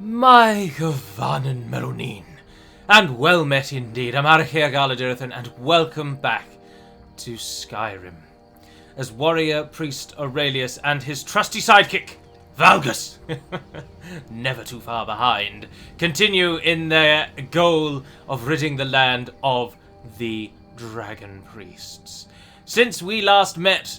My Gavanen Meronin, and well met indeed. I'm Arkay Galadirthan, and welcome back to Skyrim. As warrior priest Aurelius and his trusty sidekick, Valgus, never too far behind, continue in their goal of ridding the land of the dragon priests. Since we last met,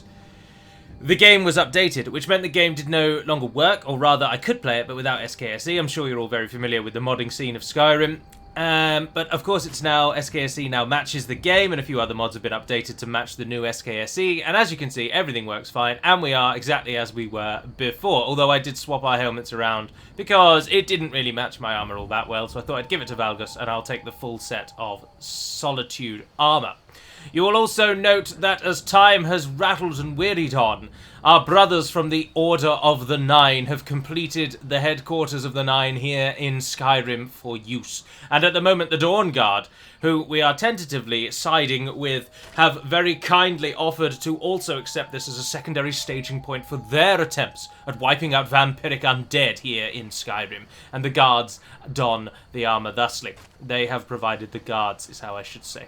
the game was updated, which meant the game did no longer work, or rather I could play it but without SKSE. I'm sure you're all very familiar with the modding scene of Skyrim. But of course it's now, SKSE now matches the game, and a few other mods have been updated to match the new SKSE, and as you can see, everything works fine, and we are exactly as we were before, although I did swap our helmets around, because it didn't really match my armor all that well, so I thought I'd give it to Valgus, and I'll take the full set of Solitude armor. You will also note that as time has rattled and wearied on, our brothers from the Order of the Nine have completed the headquarters of the Nine here in Skyrim for use. And at the moment, the Dawn Guard, who we are tentatively siding with, have very kindly offered to also accept this as a secondary staging point for their attempts at wiping out vampiric undead here in Skyrim. And the guards don the armor thusly. They have provided the guards, is how I should say.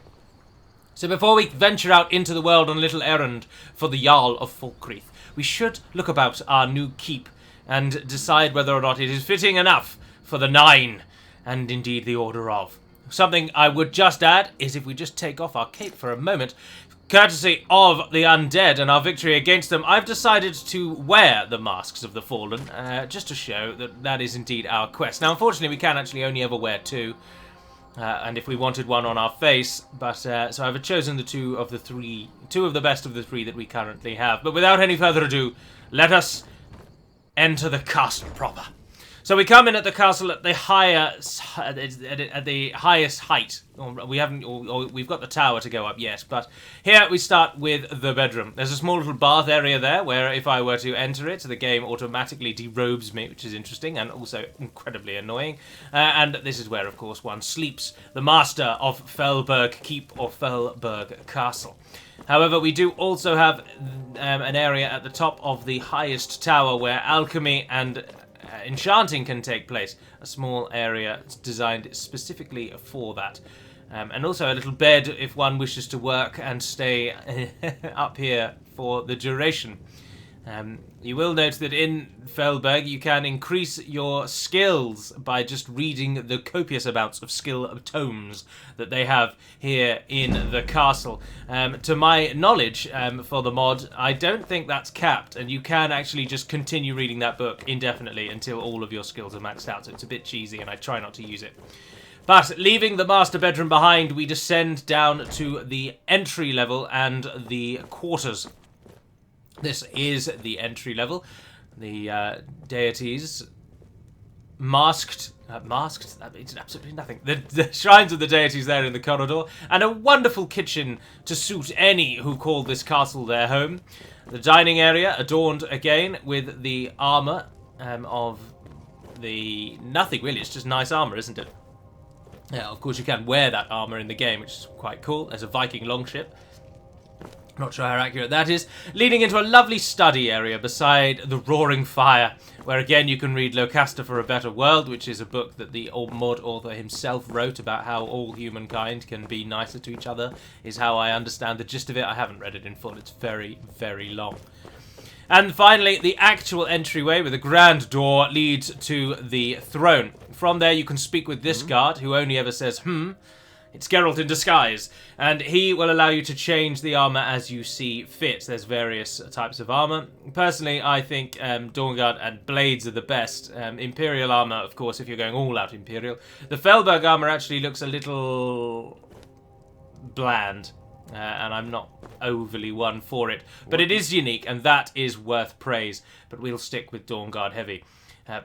So before we venture out into the world on a little errand for the Jarl of Falkreath, we should look about our new keep and decide whether or not it is fitting enough for the Nine, and indeed the Order of. Something I would just add is if we just take off our cape for a moment, courtesy of the undead and our victory against them, I've decided to wear the masks of the fallen, just to show that that is indeed our quest. Now unfortunately we can actually only ever wear two. And if we wanted one on our face, but so I've chosen two of the best of the three that we currently have. But without any further ado, let us enter the castle proper. So we come in at the castle at the highest height. We've got the tower to go up yet, but here we start with the bedroom. There's a small little bath area there where if I were to enter it, the game automatically derobes me, which is interesting and also incredibly annoying. And this is where, of course, one sleeps, the master of Fellberg Keep or Fellberg Castle. However, we do also have an area at the top of the highest tower where alchemy and enchanting can take place. A small area designed specifically for that. And also a little bed if one wishes to work and stay up here for the duration. You will note that in Fellberg you can increase your skills by just reading the copious amounts of skill tomes that they have here in the castle. To my knowledge, for the mod, I don't think that's capped, and you can actually just continue reading that book indefinitely until all of your skills are maxed out, so it's a bit cheesy and I try not to use it. But leaving the master bedroom behind, we descend down to the entry level and the quarters. This is the entry level. The deities masked, it's absolutely nothing. The shrines of the deities there in the corridor, and a wonderful kitchen to suit any who call this castle their home. The dining area adorned again with the armor of the nothing really. It's just nice armor, isn't it? Yeah, of course you can wear that armor in the game, which is quite cool. There's a Viking longship. Not sure how accurate that is. Leading into a lovely study area beside the roaring fire, where again you can read Locaster for a Better World, which is a book that the mod author himself wrote about how all humankind can be nicer to each other, is how I understand the gist of it. I haven't read it in full. It's very, very long. And finally, the actual entryway with a grand door leads to the throne. From there you can speak with this guard, who only ever says, It's Geralt in disguise, and he will allow you to change the armor as you see fit. There's various types of armor. Personally, I think Dawnguard and Blades are the best. Imperial armor, of course, if you're going all out Imperial. The Fellberg armor actually looks a little bland, and I'm not overly one for it. But it is unique, and that is worth praise. But we'll stick with Dawnguard heavy.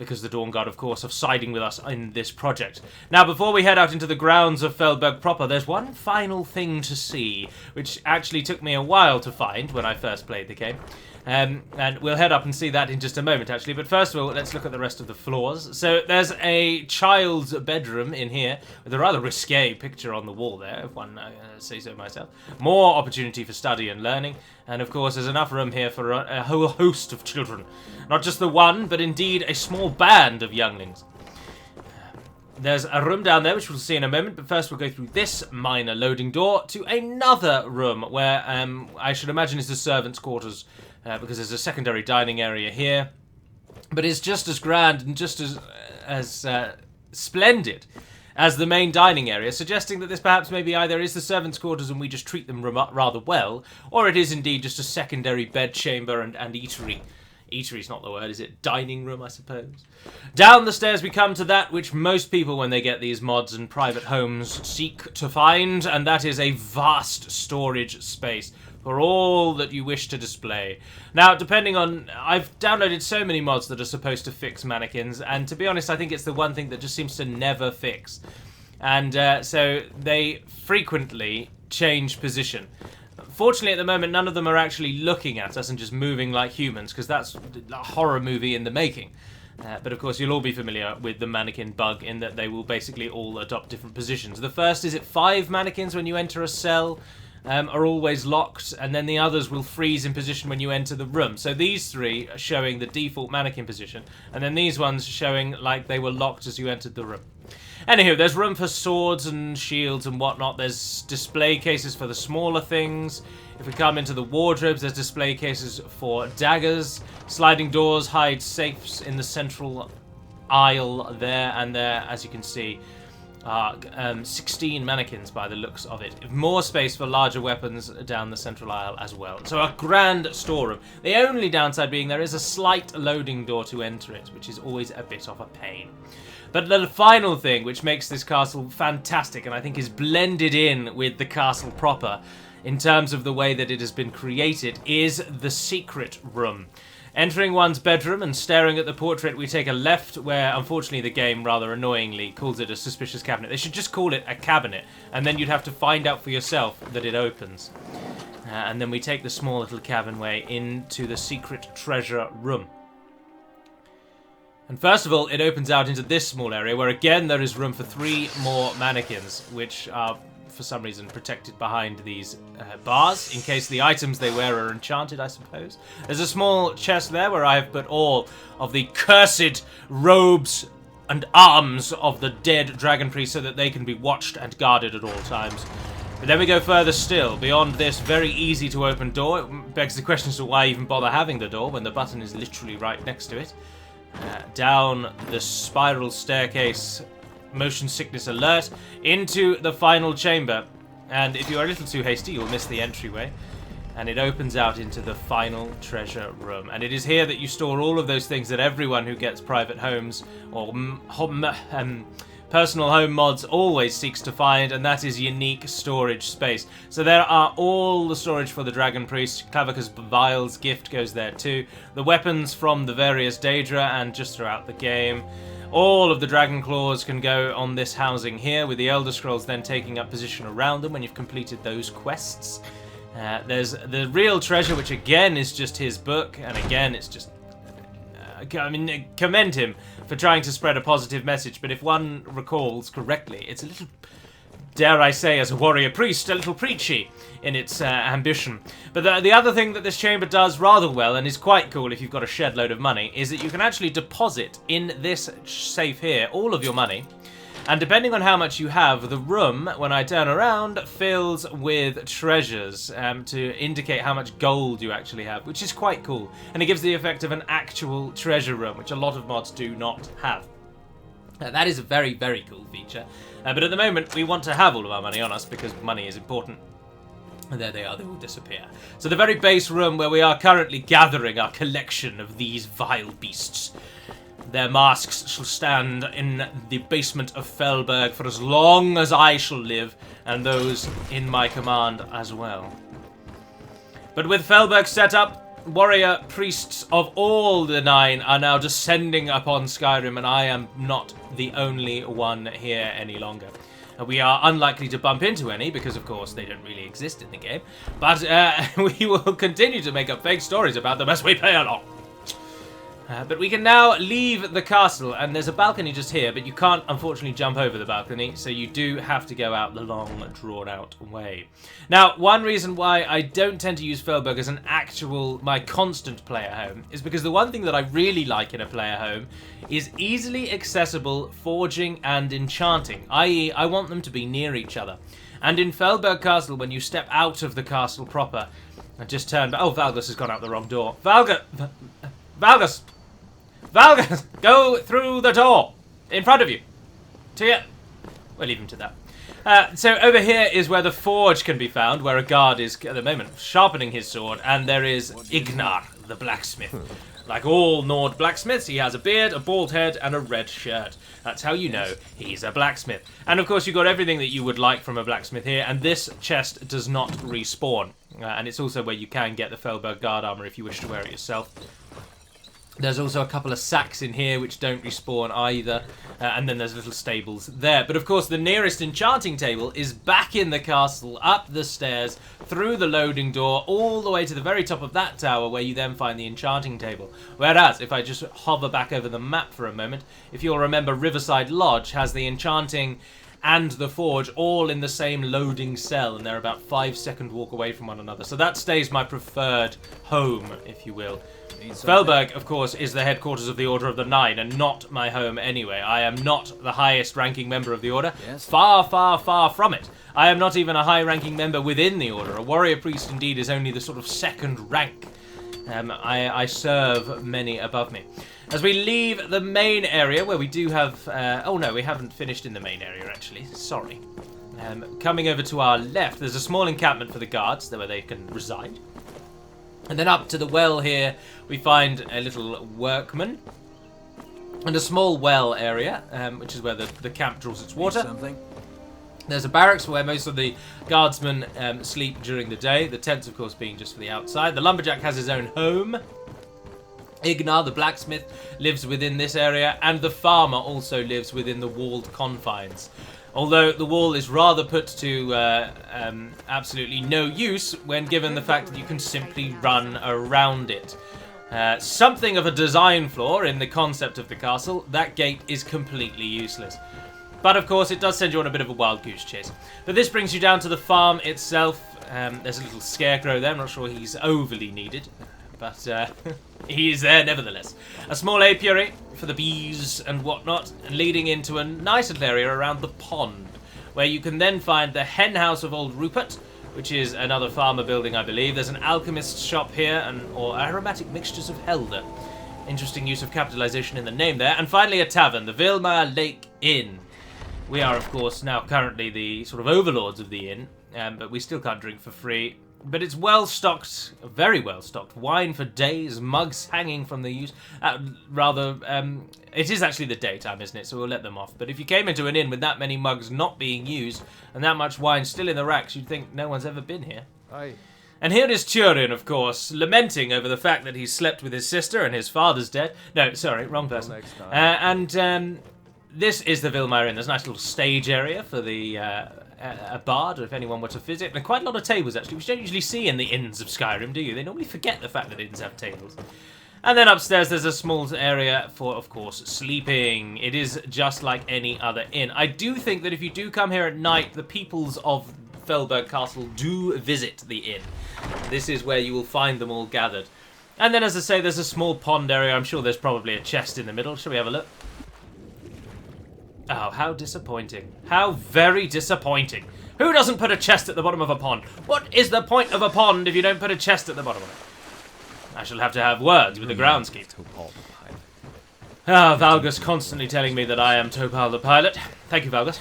Because the Dawn Guard, of course, are siding with us in this project. Now, before we head out into the grounds of Fellberg proper, there's one final thing to see, which actually took me a while to find when I first played the game. And we'll head up and see that in just a moment, actually. But first of all, let's look at the rest of the floors. So there's a child's bedroom in here, with a rather risque picture on the wall there, if one say so myself. More opportunity for study and learning. And of course, there's enough room here for a whole host of children. Not just the one, but indeed a small band of younglings. There's a room down there, which we'll see in a moment, but first we'll go through this minor loading door to another room, where I should imagine is the servants' quarters, because there's a secondary dining area here. But it's just as grand and just as splendid as the main dining area, suggesting that this perhaps maybe either is the servants' quarters and we just treat them rather well, or it is indeed just a secondary bedchamber and eatery. Eatery's not the word, is it? Dining room, I suppose. Down the stairs we come to that which most people, when they get these mods and private homes, seek to find, and that is a vast storage space for all that you wish to display. Now, depending on... I've downloaded so many mods that are supposed to fix mannequins, and to be honest, I think it's the one thing that just seems to never fix. And so they frequently change position. Fortunately, at the moment, none of them are actually looking at us and just moving like humans, because that's a horror movie in the making. But of course, you'll all be familiar with the mannequin bug in that they will basically all adopt different positions. The first is that 5 mannequins when you enter a cell are always locked, and then the others will freeze in position when you enter the room. So these 3 are showing the default mannequin position, and then these ones showing like they were locked as you entered the room. Anywho, there's room for swords and shields and whatnot. There's display cases for the smaller things. If we come into the wardrobes, there's display cases for daggers. Sliding doors hide safes in the central aisle there, and there, as you can see, are 16 mannequins by the looks of it. More space for larger weapons down the central aisle as well. So a grand storeroom. The only downside being there is a slight loading door to enter it, which is always a bit of a pain. But the final thing which makes this castle fantastic, and I think is blended in with the castle proper in terms of the way that it has been created, is the secret room. Entering one's bedroom and staring at the portrait, we take a left, where unfortunately the game rather annoyingly calls it a suspicious cabinet. They should just call it a cabinet, and then you'd have to find out for yourself that it opens. And then we take the small little cabinway into the secret treasure room. And first of all, it opens out into this small area, where again there is room for 3 more mannequins, which are for some reason protected behind these bars, in case the items they wear are enchanted, I suppose. There's a small chest there where I have put all of the cursed robes and arms of the dead dragon priest so that they can be watched and guarded at all times. But then we go further still, beyond this very easy to open door. It begs the question as to why even bother having the door when the button is literally right next to it. Down the spiral staircase, motion sickness alert, into the final chamber. And if you are a little too hasty, you'll miss the entryway. And it opens out into the final treasure room. And it is here that you store all of those things that everyone who gets private homes or personal home mods always seeks to find, and that is unique storage space. So there are all the storage for the Dragon Priest. Clavica's Vials gift goes there too. The weapons from the various Daedra and just throughout the game. All of the Dragon Claws can go on this housing here, with the Elder Scrolls then taking up position around them when you've completed those quests. There's the real treasure, which again is just his book, and again it's just... commend him for trying to spread a positive message, but if one recalls correctly, it's a little, dare I say, as a warrior priest, a little preachy in its ambition. But the other thing that this chamber does rather well, and is quite cool if you've got a shed load of money, is that you can actually deposit in this safe here all of your money. And depending on how much you have, the room, when I turn around, fills with treasures to indicate how much gold you actually have, which is quite cool. And it gives the effect of an actual treasure room, which a lot of mods do not have. That is a very, very cool feature. But at the moment, we want to have all of our money on us because money is important. And there they are, they will disappear. So the very base room where we are currently gathering our collection of these vile beasts. Their masks shall stand in the basement of Felberg for as long as I shall live, and those in my command as well. But with Felberg set up, warrior priests of all the 9 are now descending upon Skyrim, and I am not the only one here any longer. We are unlikely to bump into any, because of course they don't really exist in the game, but we will continue to make up fake stories about them as we play along. But we can now leave the castle, and there's a balcony just here, but you can't, unfortunately, jump over the balcony, so you do have to go out the long, drawn-out way. Now, one reason why I don't tend to use Fellberg as my constant player home is because the one thing that I really like in a player home is easily accessible forging and enchanting, i.e. I want them to be near each other. And in Fellberg Castle, when you step out of the castle proper, I just turned back. Oh, Valgus has gone out the wrong door. Valgus! Go through the door! In front of you. To you. We'll leave him to that. So over here is where the forge can be found, where a guard is, at the moment, sharpening his sword, and there is Ignar, the blacksmith. Like all Nord blacksmiths, he has a beard, a bald head, and a red shirt. That's how you know he's a blacksmith. And of course, you've got everything that you would like from a blacksmith here, and this chest does not respawn. And it's also where you can get the Fellberg guard armor if you wish to wear it yourself. There's also a couple of sacks in here which don't respawn either, and then there's little stables there. But of course the nearest enchanting table is back in the castle, up the stairs, through the loading door, all the way to the very top of that tower where you then find the enchanting table. Whereas, if I just hover back over the map for a moment, if you'll remember, Riverside Lodge has the enchanting and the forge all in the same loading cell, and they're about 5-second walk away from one another. So that stays my preferred home, if you will. Fellberg, of course, is the headquarters of the Order of the Nine, and not my home anyway. I am not the highest-ranking member of the Order. Yes. Far, far, far from it. I am not even a high-ranking member within the Order. A warrior priest, indeed, is only the sort of second rank. I serve many above me. As we leave the main area, where we do have... oh, no, we haven't finished in the main area, actually. Sorry. Coming over to our left, there's a small encampment for the guards, where they can reside. And then up to the well here, we find a little workman and a small well area, which is where the camp draws its water. There's a barracks where most of the guardsmen sleep during the day, the tents, of course, being just for the outside. The lumberjack has his own home. Ignar, the blacksmith, lives within this area, and the farmer also lives within the walled confines. Although the wall is rather put to absolutely no use when given the fact that you can simply run around it. Something of a design flaw in the concept of the castle, that gate is completely useless. But of course it does send you on a bit of a wild goose chase. But this brings you down to the farm itself. There's a little scarecrow there, I'm not sure he's overly needed. But he is there nevertheless. A small apiary for the bees and whatnot, leading into a nice little area around the pond, where you can then find the hen house of old Rupert, which is another farmer building, I believe. There's an alchemist's shop here, or aromatic mixtures of Helder. Interesting use of capitalization in the name there. And finally a tavern, the Vilmar Lake Inn. We are, of course, now currently the sort of overlords of the inn, but we still can't drink for free. But it's well-stocked, very well-stocked. Wine for days, mugs hanging from the use. It is actually the daytime, isn't it? So we'll let them off. But if you came into an inn with that many mugs not being used, and that much wine still in the racks, you'd think no one's ever been here. Aye. And here is Turin, of course, lamenting over the fact that he slept with his sister and his father's dead. No, sorry, wrong person. This is the Vilmar Inn. There's a nice little stage area for the... a bard, if anyone were to visit, and quite a lot of tables actually, which you don't usually see in the inns of Skyrim, do you? They normally forget the fact that inns have tables. And then upstairs there's a small area for, of course, sleeping. It is just like any other inn. I do think that if you do come here at night, the peoples of Fellberg Castle do visit the inn. This is where you will find them all gathered. And then, as I say, there's a small pond area. I'm sure there's probably a chest in the middle. Shall we have a look? Oh, how disappointing. How very disappointing. Who doesn't put a chest at the bottom of a pond? What is the point of a pond if you don't put a chest at the bottom of it? I shall have to have words with the groundskeeper. Ah, Valgus constantly telling me that I am Topal the pilot. Thank you, Valgus.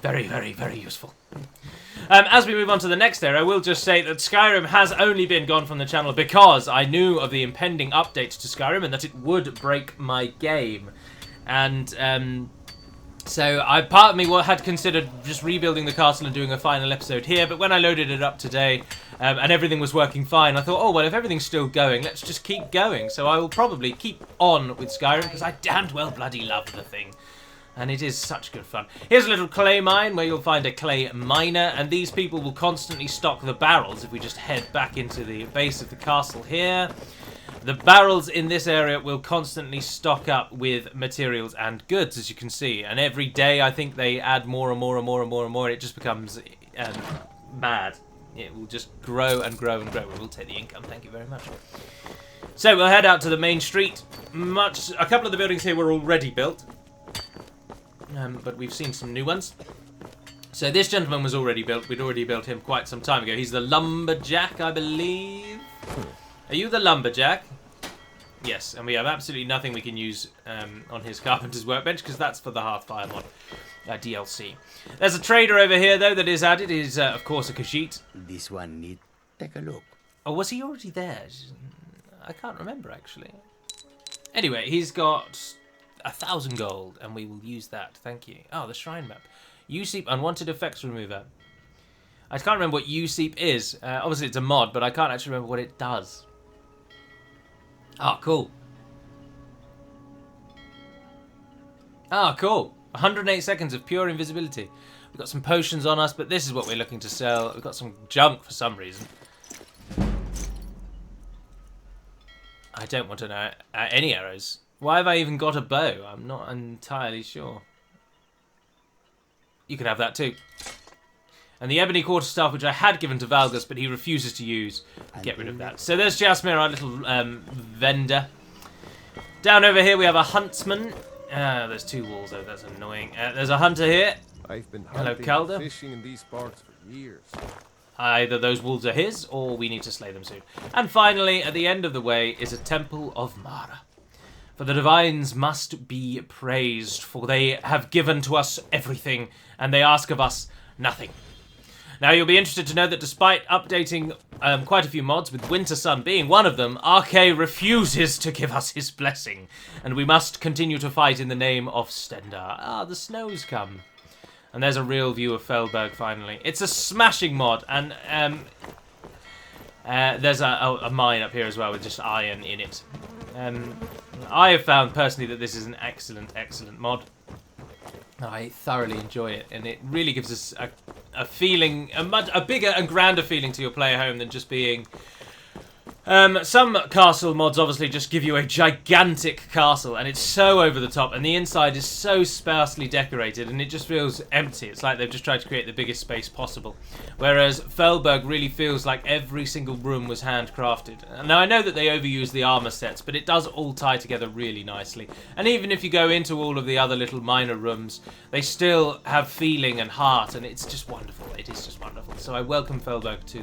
Very, very, very useful. As we move on to the next area, I will just say that Skyrim has only been gone from the channel because I knew of the impending update to Skyrim and that it would break my game. And, so part of me had considered just rebuilding the castle and doing a final episode here, but when I loaded it up today and everything was working fine, I thought, oh, well, if everything's still going, let's just keep going. So I will probably keep on with Skyrim because I damned well bloody love the thing. And it is such good fun. Here's a little clay mine where you'll find a clay miner, and these people will constantly stock the barrels if we just head back into the base of the castle here. The barrels in this area will constantly stock up with materials and goods, as you can see. And every day, I think they add more and more and more and more and more. It just becomes mad. It will just grow and grow and grow. We'll take the income. Thank you very much. So we'll head out to the main street. A couple of the buildings here were already built. But we've seen some new ones. So this gentleman was already built. We'd already built him quite some time ago. He's the lumberjack, I believe. Are you the lumberjack? Yes, and we have absolutely nothing we can use on his carpenter's workbench because that's for the Hearthfire mod DLC. There's a trader over here, though, that is added. He's, of course, a Khajiit. This one need take a look. Oh, was he already there? I can't remember, actually. Anyway, he's got 1,000 gold, and we will use that. Thank you. Oh, the shrine map. USEEP Unwanted Effects Remover. I can't remember what USEEP is. Obviously, it's a mod, but I can't actually remember what it does. Oh, cool. Ah, cool. 108 seconds of pure invisibility. We've got some potions on us, but this is what we're looking to sell. We've got some junk for some reason. I don't want to know any arrows. Why have I even got a bow? I'm not entirely sure. You can have that too. And the ebony quarterstaff, which I had given to Valgus, but he refuses to use. Get rid of that. So there's Jasmine, our little vendor. Down over here we have a huntsman. There's 2 walls though, that's annoying. There's a hunter here. I've been Hello, hunting Calder. and fishing in these parts for years. Either those wolves are his, or we need to slay them soon. And finally, at the end of the way, is a temple of Mara. For the divines must be praised, for they have given to us everything, and they ask of us nothing. Now, you'll be interested to know that despite updating quite a few mods, with Winter Sun being one of them, Arkay refuses to give us his blessing, and we must continue to fight in the name of Stendarr. Ah, the snow's come. And there's a real view of Feldberg, finally. It's a smashing mod, and there's a mine up here as well with just iron in it. I have found, personally, that this is an excellent, excellent mod. I thoroughly enjoy it, and it really gives us a feeling, a bigger and grander feeling to your player home than just being... some castle mods obviously just give you a gigantic castle, and it's so over the top, and the inside is so sparsely decorated, and it just feels empty. It's like they've just tried to create the biggest space possible. Whereas Feldberg really feels like every single room was handcrafted. Now, I know that they overuse the armor sets, but it does all tie together really nicely. And even if you go into all of the other little minor rooms, they still have feeling and heart, and it's just wonderful. It is just wonderful. So I welcome Feldberg to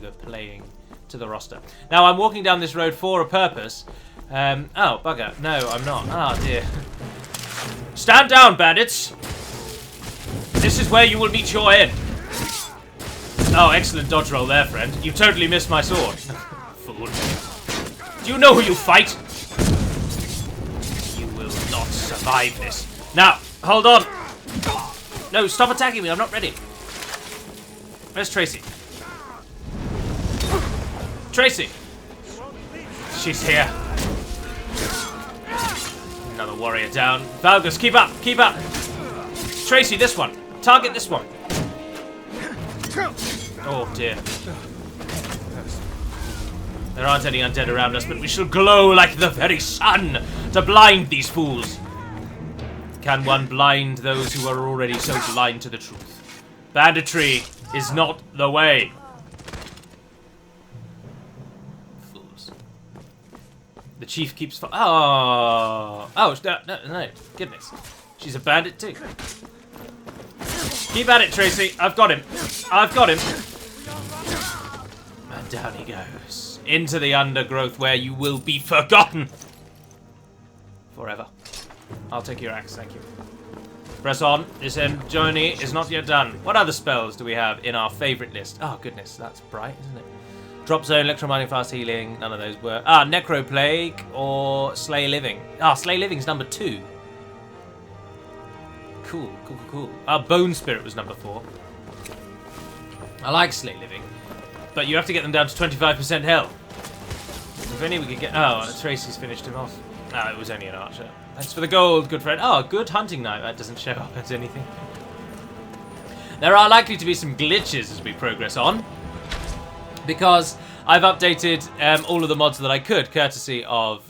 the roster. Now, I'm walking down this road for a purpose. Oh, bugger. No, I'm not. Ah, dear. Stand down, bandits! This is where you will meet your end. Oh, excellent dodge roll there, friend. You totally missed my sword. Fool. Do you know who you fight? You will not survive this. Now, hold on. No, stop attacking me. I'm not ready. Where's Tracy? Tracy! She's here. Another warrior down. Valgus, keep up! Keep up! Tracy, this one. Target this one. Oh, dear. There aren't any undead around us, but we shall glow like the very sun to blind these fools. Can one blind those who are already so blind to the truth? Banditry is not the way. The chief keeps... Oh, no, goodness. She's a bandit too. Keep at it, Tracy. I've got him. I've got him. And down he goes. Into the undergrowth where you will be forgotten. Forever. I'll take your axe, thank you. Press on. This journey is not yet done. What other spells do we have in our favourite list? Oh, goodness. That's bright, isn't it? Drop Zone, Electromining, Fast Healing, none of those were. Ah, Necro Plague or Slay Living. Ah, Slay Living's number 2. Cool, cool, cool, cool. Ah, Bone Spirit was number 4. I like Slay Living, but you have to get them down to 25% health. If only we could get... Oh, Tracy's finished him off. Ah, it was only an archer. Thanks for the gold, good friend. Oh, good hunting knife. That doesn't show up as anything. There are likely to be some glitches as we progress on, because I've updated all of the mods that I could, courtesy of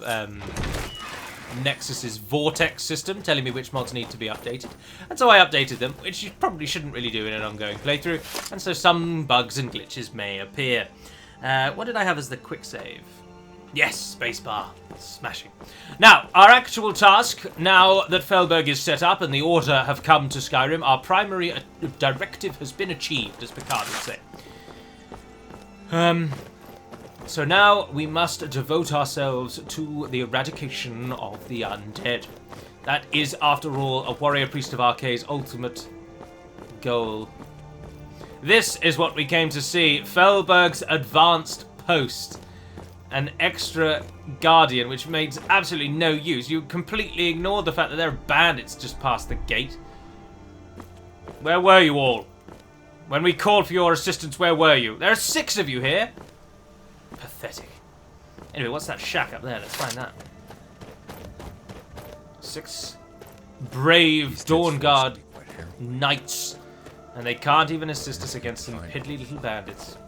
Nexus's Vortex system, telling me which mods need to be updated. And so I updated them, which you probably shouldn't really do in an ongoing playthrough, and so some bugs and glitches may appear. What did I have as the quick save? Yes, spacebar. Smashing. Now, our actual task, now that Felberg is set up and the Order have come to Skyrim, our primary directive has been achieved, as Picard would say. So now we must devote ourselves to the eradication of the undead. That is, after all, a warrior priest of Arkay's ultimate goal. This is what we came to see. Felberg's advanced post. An extra guardian, which makes absolutely no use. You completely ignored the fact that there are bandits just past the gate. Where were you all? When we called for your assistance, where were you? There are 6 of you here. Pathetic. Anyway, what's that shack up there? Let's find that. 6 brave Dawn Guard knights. And they can't even assist us against some piddly little bandits.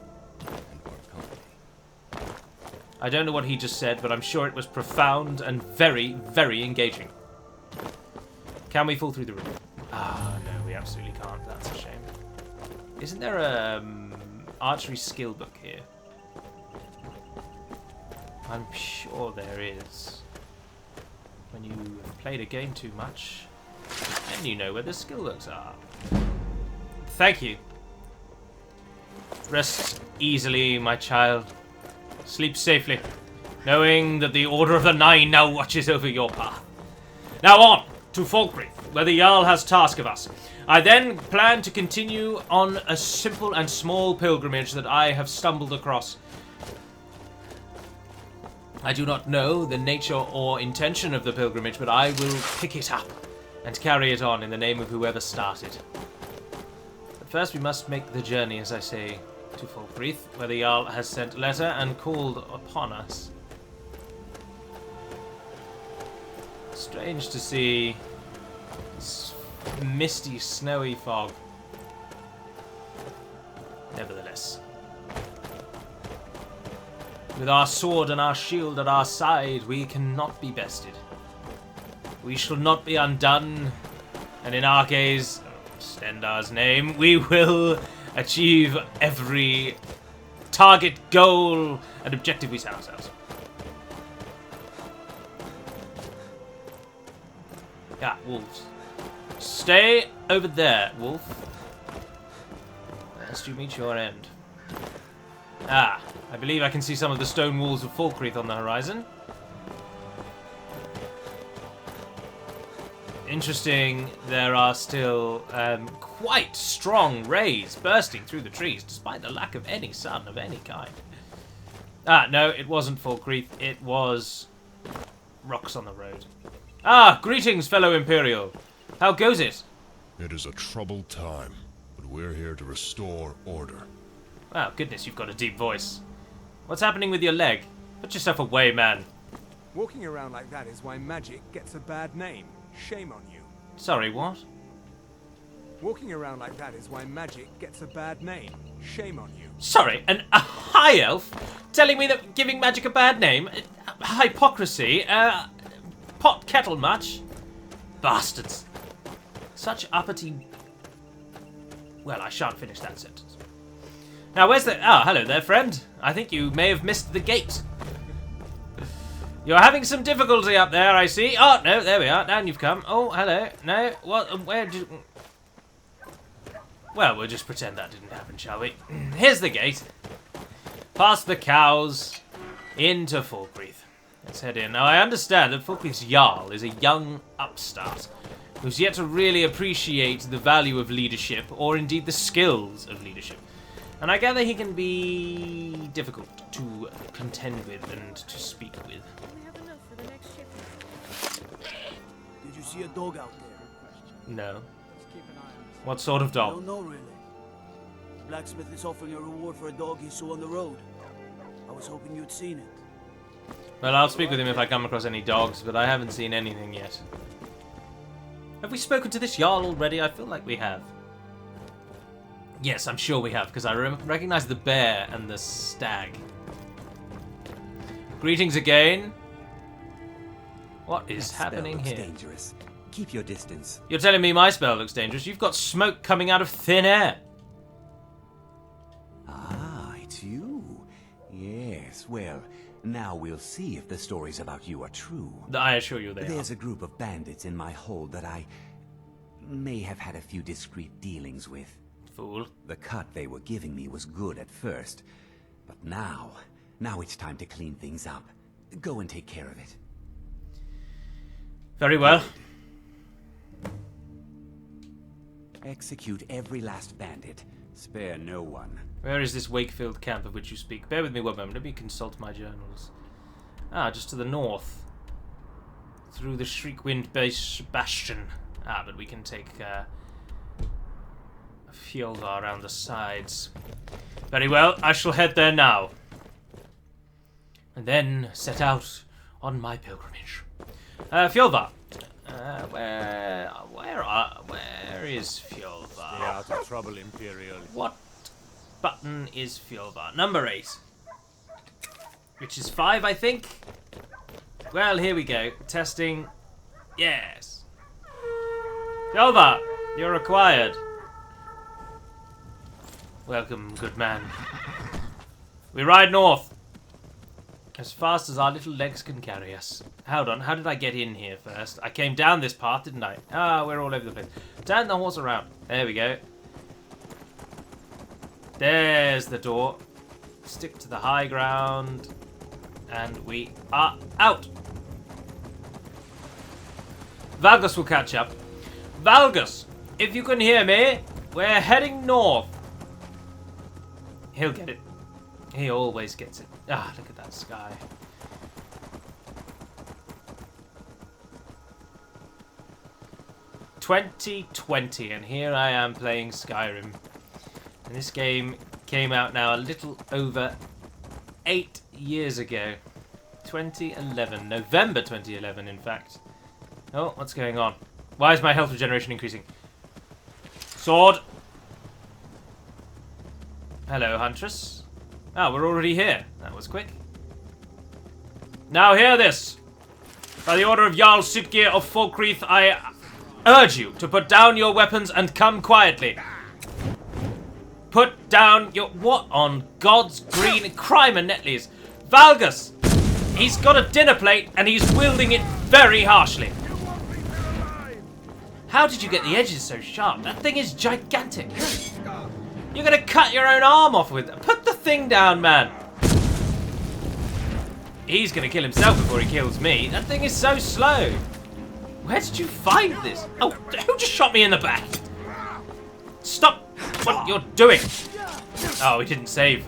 I don't know what he just said, but I'm sure it was profound and very, very engaging. Can we fall through the roof? Ah, no, we absolutely can't. That's a shame. Isn't there a archery skill book here? I'm sure there is. When you have played a game too much, then you know where the skill books are. Thank you. Rest easily, my child. Sleep safely, knowing that the Order of the Nine now watches over your path. Now on to Falkreath, where the Jarl has task of us. I then plan to continue on a simple and small pilgrimage that I have stumbled across. I do not know the nature or intention of the pilgrimage, but I will pick it up and carry it on in the name of whoever started. But first we must make the journey, as I say, to Falkreath, where the Jarl has sent a letter and called upon us. Strange to see this misty, snowy fog. Nevertheless, with our sword and our shield at our side, we cannot be bested. We shall not be undone, and in Arkay's, Stendarr's name, we will achieve every target, goal, and objective we set ourselves. Yeah, wolves. Stay over there, wolf. Lest you meet your end. Ah, I believe I can see some of the stone walls of Falkreath on the horizon. Interesting, there are still quite strong rays bursting through the trees, despite the lack of any sun of any kind. Ah, no, it wasn't Falkreath, it was rocks on the road. Ah, greetings, fellow Imperial. How goes it? It is a troubled time, but we're here to restore order. Oh, goodness, you've got a deep voice. What's happening with your leg? Put yourself away, man. Walking around like that is why magic gets a bad name. Shame on you. Sorry, what? Walking around like that is why magic gets a bad name. Shame on you. Sorry, a high elf telling me that giving magic a bad name? Hypocrisy? Pot kettle much? Bastards. Such uppity... Well, I shan't finish that sentence. Now, where's the... Ah, hello there, friend. I think you may have missed the gate. You're having some difficulty up there, I see. Oh, no, there we are. Down you've come. Oh, hello. No, what? Where did you... Well, we'll just pretend that didn't happen, shall we? Here's the gate. Past the cows, into Falkreath. Let's head in. Now, I understand that Falkreath's Jarl is a young upstart who's yet to really appreciate the value of leadership, or indeed the skills of leadership. And I gather he can be difficult to contend with and to speak with. Did you see a dog out there? No. What sort of I dog? don't know really. Blacksmith is offering a reward for a dog he saw on the road. I was hoping you'd seen it. Well, I'll speak with him if I come across any dogs, but I haven't seen anything yet. Have we spoken to this Jarl already? I feel like we have. Yes, I'm sure we have, because I recognize the bear and the stag. Greetings again. What is That spell happening looks here? dangerous. Keep your distance. You're telling me my spell looks dangerous? You've got smoke coming out of thin air. Ah, it's you. Yes, well, now we'll see if the stories about you are true. I assure you they There's are. a group of bandits in my hold that I may have had a few discreet dealings with. Fool. The cut they were giving me was good at first, but now it's time to clean things up. Go and take care of it. Very well. Execute every last bandit. Spare no one. Where is this Wakefield camp of which you speak? Bear with me one moment. Let me consult my journals. Ah, just to the north. Through the Shriekwind base bastion. Ah, but we can take a Fjolvar around the sides. Very well, I shall head there now. And then set out on my pilgrimage. Fjolvar. Where is Fjolvar? Stay out of trouble, Imperial. What button is Fjolvar? Number 8. Which is 5, I think. Well, here we go. Testing. Yes. Fjolvar, you're required. Welcome, good man. We ride north. As fast as our little legs can carry us. Hold on, how did I get in here first? I came down this path, didn't I? Ah, we're all over the place. Turn the horse around. There we go. There's the door. Stick to the high ground. And we are out. Valgus will catch up. Valgus, if you can hear me, we're heading north. He'll get it. He always gets it. Ah, look at that sky. '2020, and here I am playing Skyrim. And this game came out now a little over 8 years ago. 2011. November 2011, in fact. Oh, what's going on? Why is my health regeneration increasing? Sword! Hello, Huntress. Ah, we're already here. That was quick. Now hear this. By the order of Jarl Sitgeir of Falkreath, I urge you to put down your weapons and come quietly. Put down your... What on God's green crime and netleys? Valgus! He's got a dinner plate and he's wielding it very harshly. How did you get the edges so sharp? That thing is gigantic. You're gonna cut your own arm off with it. Put the thing down, man. He's gonna kill himself before he kills me. That thing is so slow. Where did you find this? Oh, who just shot me in the back? Stop what you're doing. Oh, he didn't save.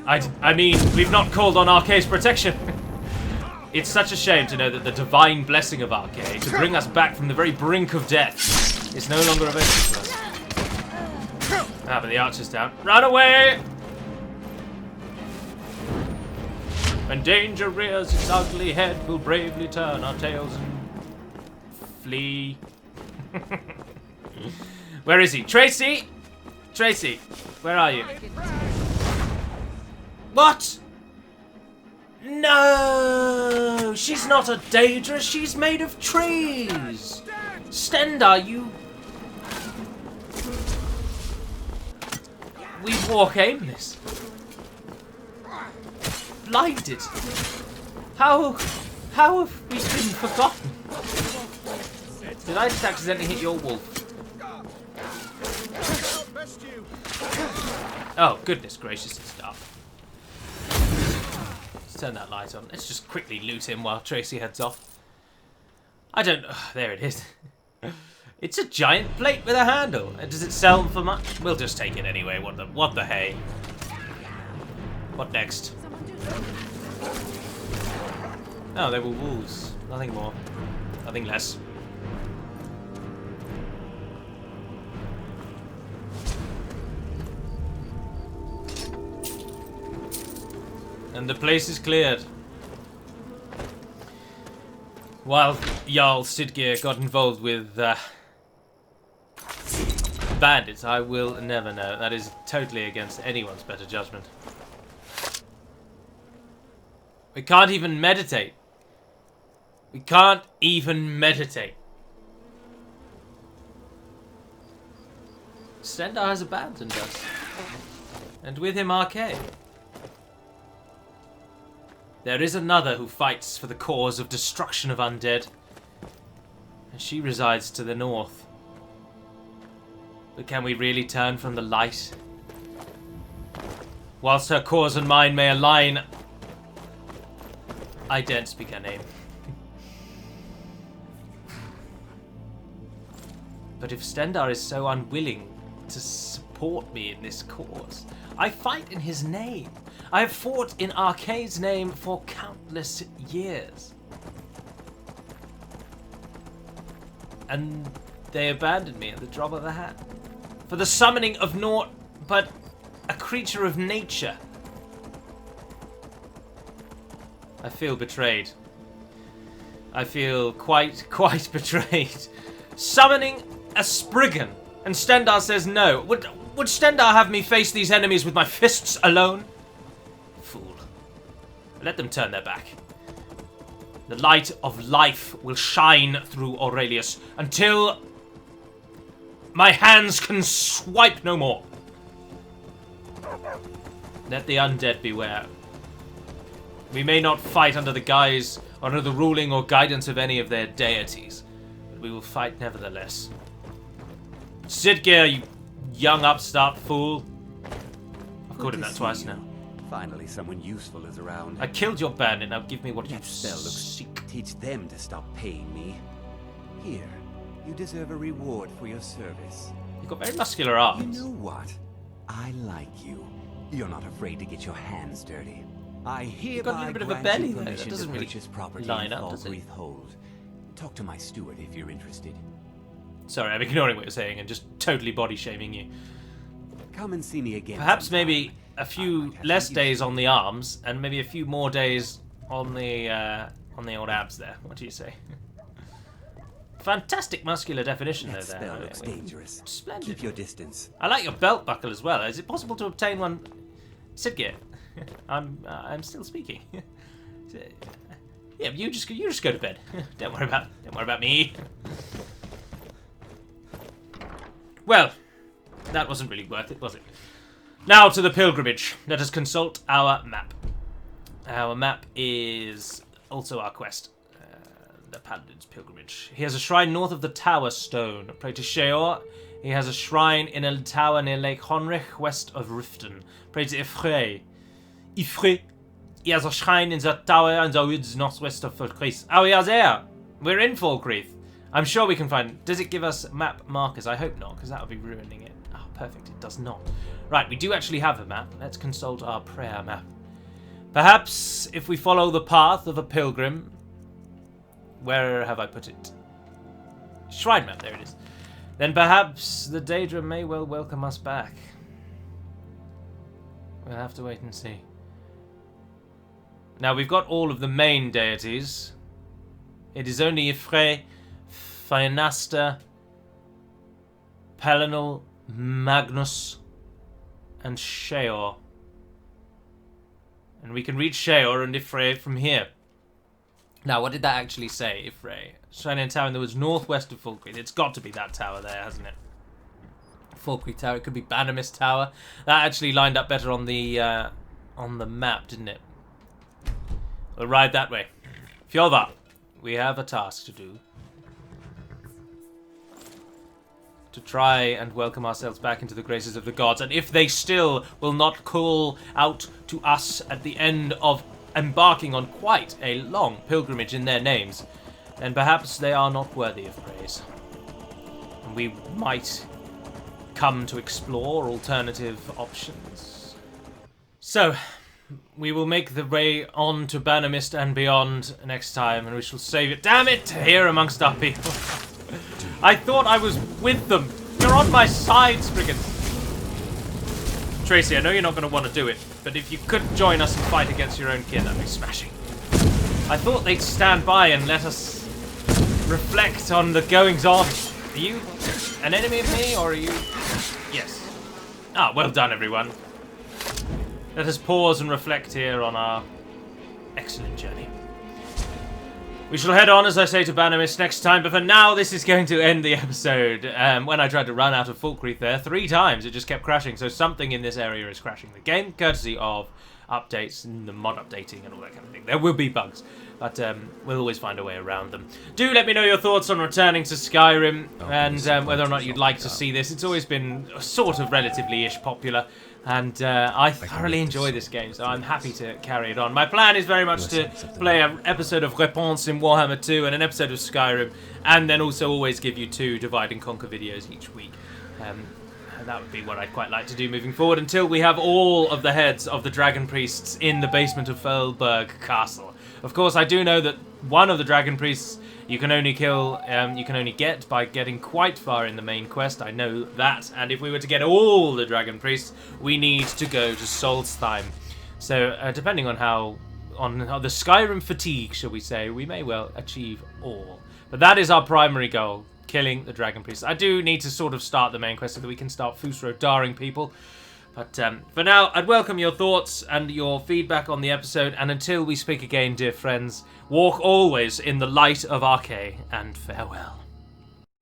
I mean, we've not called on Arkay's protection. It's such a shame to know that the divine blessing of Arkay to bring us back from the very brink of death is no longer available to us. Ah, but the archer's down. Run away! When danger rears its ugly head, we'll bravely turn our tails and flee. Where is he? Tracy? Tracy, where are you? What? No! She's not a Daedra, she's made of trees! Stendarr, you... We walk aimless. Blinded. How have we been forgotten? Did I just accidentally hit your wolf? Oh, goodness gracious, it's dark. Let's turn that light on. Let's just quickly loot him while Tracy heads off. I don't... there it is. It's a giant plate with a handle. Does it sell for much? We'll just take it anyway. What the hey? What next? Oh, they were wolves. Nothing more. Nothing less. And the place is cleared. While Jarl Sitgeir got involved with bandits, I will never know. That is totally against anyone's better judgment. We can't even meditate. We can't even meditate. Stendarr has abandoned us. And with him Arkay. There is another who fights for the cause of destruction of undead. And she resides to the north. But can we really turn from the light? Whilst her cause and mine may align, I daren't speak her name. But if Stendarr is so unwilling to support me in this cause, I fight in his name. I have fought in Arkay's name for countless years. And they abandoned me at the drop of a hat. For the summoning of naught but a creature of nature. I feel betrayed. I feel quite betrayed. Summoning a Spriggan, and Stendarr says no. Would Stendarr have me face these enemies with my fists alone? Fool. Let them turn their back. The light of life will shine through Aurelius until my hands can swipe no more. Let the undead beware. We may not fight under the guise, under the ruling or guidance of any of their deities, but we will fight nevertheless. Sidgeir, you young upstart fool. I've called him that twice now. Finally, someone useful is around. I killed your bandit, now give me what you That spell looks seek. Teach them to stop paying me. Here, you deserve a reward for your service. You've got very muscular You arms. know what? I like you. You're not afraid to get your hands dirty. I hereby got a little bit of a grant belly you there. That permission doesn't to really purchase property line in up, does it? Falkreath Hold. Talk to my steward if you're interested. Sorry, I'm ignoring what you're saying and just totally body shaming you. Come and see me again. Perhaps sometime. maybe a few less days on the arms and maybe a few more days on the old abs there. What do you say? Fantastic muscular definition That there. spell looks dangerous. Splendid. Keep your distance. I like your belt buckle as well. Is it possible to obtain one? Sidgeir, I'm still speaking. Yeah, you just go to bed. Don't worry about me. Well, that wasn't really worth it, was it? Now to the pilgrimage. Let us consult our map. Our map is also our quest. The Paladin's Pilgrimage. He has a shrine north of the Tower Stone. Pray to Sheor. He has a shrine in a tower near Lake Honrich, west of Riften. Pray to Ifre. He has a shrine in the tower in the woods northwest of Falkreath. Oh, we are there! We're in Falkreath. I'm sure we can find... Does it give us map markers? I hope not, because that would be ruining it. Oh, perfect. It does not. Right, we do actually have a map. Let's consult our prayer map. Perhaps if we follow the path of a pilgrim... Where have I put it? Shrine map, there it is. Then perhaps the Daedra may well welcome us back. We'll have to wait and see. Now, we've got all of the main deities. It is only Ifre, Fianasta, Pelinal, Magnus, and Sheor. And we can reach Sheor and Ifre from here. Now, what did that actually say, Ifre? Shrine in a tower in the woods northwest of Falkreath. It's got to be that tower there, hasn't it? Falkreath Tower. It could be Bannermist Tower. That actually lined up better on the map, didn't it? We'll ride that way. Fjolvar, we have a task to do. To try and welcome ourselves back into the graces of the gods. And if they still will not call out to us at the end of embarking on quite a long pilgrimage in their names, then perhaps they are not worthy of praise. And we might come to explore alternative options. So, we will make the way on to Bannermist and beyond next time, and we shall save it. Damn it! Here amongst our people. I thought I was with them. You're on my side, Spriggan. Tracy, I know you're not going to want to do it, but if you could join us and fight against your own kin, that'd be smashing. I thought they'd stand by and let us reflect on the goings-on. Are you an enemy of me, or are you... Yes. Ah, well done, everyone. Let us pause and reflect here on our excellent journey. We shall head on, as I say, to Banamis next time, but for now, this is going to end the episode. When I tried to run out of Falkreath there 3 times, it just kept crashing, so something in this area is crashing the game, courtesy of updates and the mod updating and all that kind of thing. There will be bugs, but we'll always find a way around them. Do let me know your thoughts on returning to Skyrim, and whether or not you'd like to see this. It's always been sort of relatively-ish popular, and I thoroughly enjoy this game, so I'm happy to carry it on. My plan is very much to play an episode of Réponse in Warhammer 2 and an episode of Skyrim, and then also always give you 2 Divide and Conquer videos each week. That would be what I'd quite like to do moving forward until we have all of the heads of the Dragon Priests in the basement of Fellberg Castle. Of course, I do know that one of the Dragon Priests you can only kill, you can only get by getting quite far in the main quest. I know that, and if we were to get all the Dragon Priests, we need to go to Solstheim. So, depending on how the Skyrim fatigue, shall we say, we may well achieve all. But that is our primary goal. Killing the Dragon Priest. I do need to sort of start the main quest so that we can start Fusro-Daring people. But for now, I'd welcome your thoughts and your feedback on the episode. And until we speak again, dear friends, walk always in the light of Arkay, and farewell.